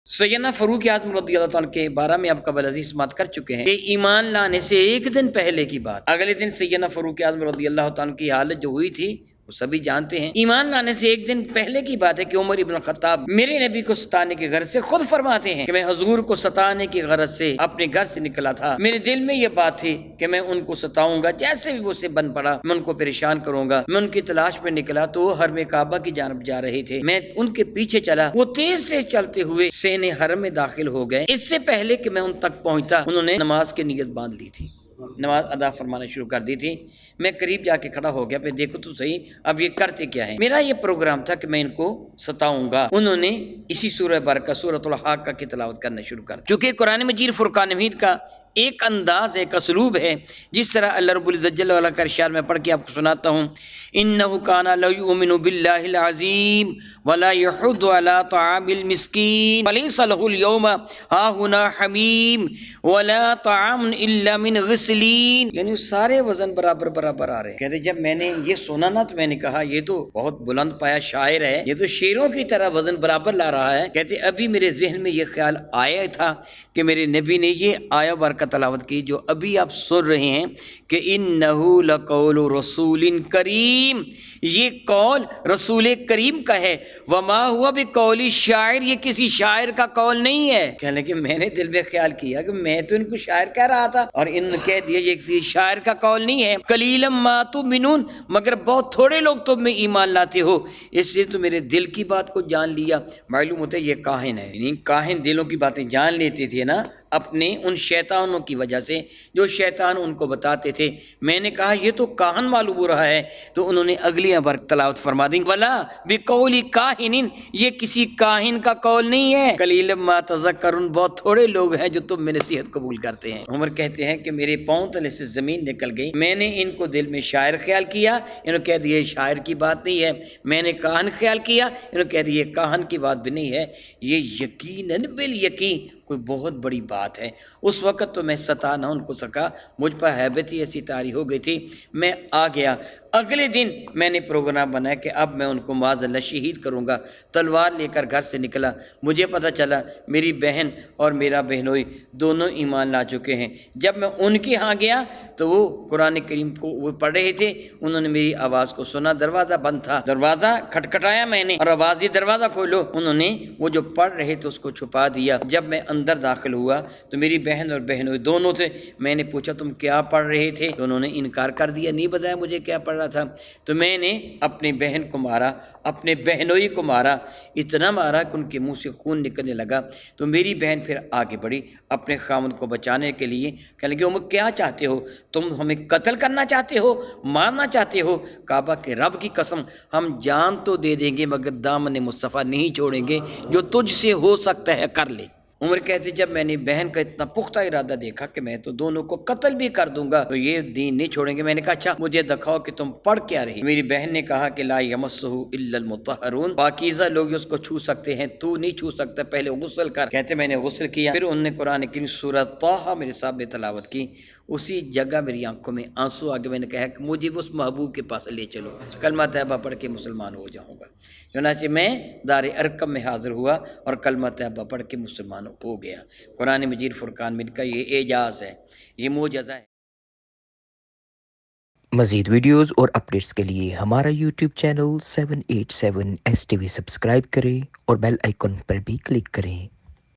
سیدنا فاروق اعظم رضی اللہ تعالیٰ کے بارے میں آپ قبل عزیز بات کر چکے ہیں کہ ایمان لانے سے ایک دن پہلے کی بات، اگلے دن سیدنا فاروق اعظم رضی اللہ تعالیٰ کی حالت جو ہوئی تھی وہ سبھی جانتے ہیں۔ ایمان لانے سے ایک دن پہلے کی بات ہے کہ عمر ابن الخطاب میرے نبی کو ستانے کی غرض سے خود فرماتے ہیں کہ میں حضور کو ستانے کی غرض سے اپنے گھر سے نکلا تھا، میرے دل میں یہ بات تھی کہ میں ان کو ستاؤں گا، جیسے بھی وہ سے بن پڑا میں ان کو پریشان کروں گا۔ میں ان کی تلاش میں نکلا تو وہ حرم کعبہ کی جانب جا رہے تھے، میں ان کے پیچھے چلا، وہ تیز سے چلتے ہوئے سین حرم میں داخل ہو گئے۔ اس سے پہلے کہ میں ان تک پہنچتا انہوں نے نماز کی نیت باندھ لی تھی، نماز ادا فرمانا شروع کر دی تھی۔ میں قریب جا کے کھڑا ہو گیا، پھر دیکھو تو صحیح اب یہ کرتے کیا ہیں۔ میرا یہ پروگرام تھا کہ میں ان کو ستاؤں گا۔ انہوں نے اسی سورہ برکہ سورۃ الحاقہ کی تلاوت کرنا شروع کر دی، چونکہ قرآن مجید فرقان حمید کا ایک انداز ہے، ایک اسلوب ہے، جس طرح اللہ رب العزت جل وعلا کا ارشاد میں پڑھ کے آپ کو سناتا ہوں، انہ کان لا یؤمن باللہ العظیم ولا یحض علی طعام المسکین وليس له اليوم ہاہنا حمیم ولا طعام الا من غسلین، یعنی سارے وزن برابر برابر آ رہے ہیں۔ کہتے جب میں نے یہ سنا نا تو میں نے کہا یہ تو بہت بلند پایا شاعر ہے، یہ تو شیروں کی طرح وزن برابر لا رہا ہے۔ کہتے ابھی میرے ذہن میں یہ خیال آیا تھا کہ میرے نبی نے یہ آیا برکت تلاوت کی جو ابھی آپ سن رہے ہیں کہ انہ لقول رسول کریم، یہ قول رسول کریم کا ہے، وما ہوا بقول شاعر، یہ کسی شاعر کا قول نہیں ہے۔ کہنے لگے میں نے دل میں خیال کیا کہ میں تو ان کو شاعر کہہ رہا تھا اور ان نے کہہ دیا یہ کسی شاعر کا قول نہیں ہے۔ قلیلا ما تؤمنون، مگر بہت تھوڑے لوگ تم میں ایمان لاتے ہو، اس سے تو میرے دل کی بات کو جان لیا۔ معلوم ہوتا ہے یہ کاہن ہے، یعنی کاہن دلوں کی باتیں جان لیتے تھے نا اپنے ان شیطانوں کی وجہ سے جو شیطان ان کو بتاتے تھے۔ میں نے کہا یہ تو کاہن معلوم ہو رہا ہے، تو انہوں نے اگلی بار تلاوت فرما دی، ولا بقول کاہن، یہ کسی کاہن کا قول نہیں ہے۔ قلیلا ما تذکرون، بہت تھوڑے لوگ ہیں جو تم میں نصیحت قبول کرتے ہیں۔ عمر کہتے ہیں کہ میرے پاؤں تلے سے زمین نکل گئی، میں نے ان کو دل میں شاعر خیال کیا، انہوں نے کہہ دیا یہ شاعر کی بات نہیں ہے، میں نے کاہن خیال کیا، انہوں نے کہہ دیا یہ کاہن کی بات بھی نہیں ہے، یہ یقیناً بالیقین کوئی بہت بڑی بات ہے۔ اس وقت تو میں ستا نہ ان کو سکا، مجھ پر ہیبت ہی ایسی طاری ہو گئی تھی، میں آ گیا۔ اگلے دن میں نے پروگرام بنایا کہ اب میں ان کو معاذ اللہ شہید کروں گا، تلوار لے کر گھر سے نکلا۔ مجھے پتہ چلا میری بہن اور میرا بہنوئی دونوں ایمان لا چکے ہیں۔ جب میں ان کے ہاں گیا تو وہ قرآن کریم کو وہ پڑھ رہے تھے، انہوں نے میری آواز کو سنا، دروازہ بند تھا، دروازہ کھٹکھٹایا میں نے اور آواز یہ دروازہ کھولو، انہوں نے وہ جو پڑھ رہے تھے اس کو چھپا دیا۔ جب میں اندر داخل ہوا تو میری بہن اور بہنوئی دونوں تھے، میں نے پوچھا تم کیا پڑھ رہے تھے، تو انہوں نے انکار کر دیا، نہیں بتایا مجھے کیا پڑھ رہا تھا۔ تو میں نے اپنی بہن کو مارا، اپنے بہنوئی کو مارا، اتنا مارا کہ ان کے منہ سے خون نکلنے لگا۔ تو میری بہن پھر آگے بڑھی اپنے خاوند کو بچانے کے لیے، کہنے لگی عمر کیا چاہتے ہو، تم ہمیں قتل کرنا چاہتے ہو، مارنا چاہتے ہو؟ کعبہ کے رب کی قسم ہم جان تو دے دیں گے مگر دامن مصطفیٰ نہیں چھوڑیں گے، جو تجھ سے ہو سکتا ہے کر لے۔ عمر کہتے جب میں نے بہن کا اتنا پختہ ارادہ دیکھا کہ میں تو دونوں کو قتل بھی کر دوں گا تو یہ دین نہیں چھوڑیں گے، میں نے کہا اچھا مجھے دکھاؤ کہ تم پڑھ کیا رہی۔ میری بہن نے کہا کہ لا یمسہ الا المطہرون، پاکیزہ لوگ اس کو چھو سکتے ہیں، تو نہیں چھو سکتا، پہلے غسل کر۔ کہتے میں نے غسل کیا، پھر انہوں نے قرآن کی سورہ طٰہٰ میرے سامنے تلاوت کی، اسی جگہ میری آنکھوں میں آنسو آ گئے۔ میں نے کہا کہ مجھے اس محبوب کے پاس لے چلو، کلمہ طیبہ پڑھ کے مسلمان ہو جاؤں گا۔ چنانچہ میں دار ارقم میں حاضر ہوا اور کلمہ طیبہ پڑھ کے مسلمان ہو گیا۔ قرآن مجید فرقان مجید کا یہ اعجاز ہے، یہ معجزہ ہے۔ مزید ویڈیوز اور اپڈیٹس کے لیے ہمارا یوٹیوب چینل 787 STV سبسکرائب کریں اور بیل آئیکن پر بھی کلک کریں۔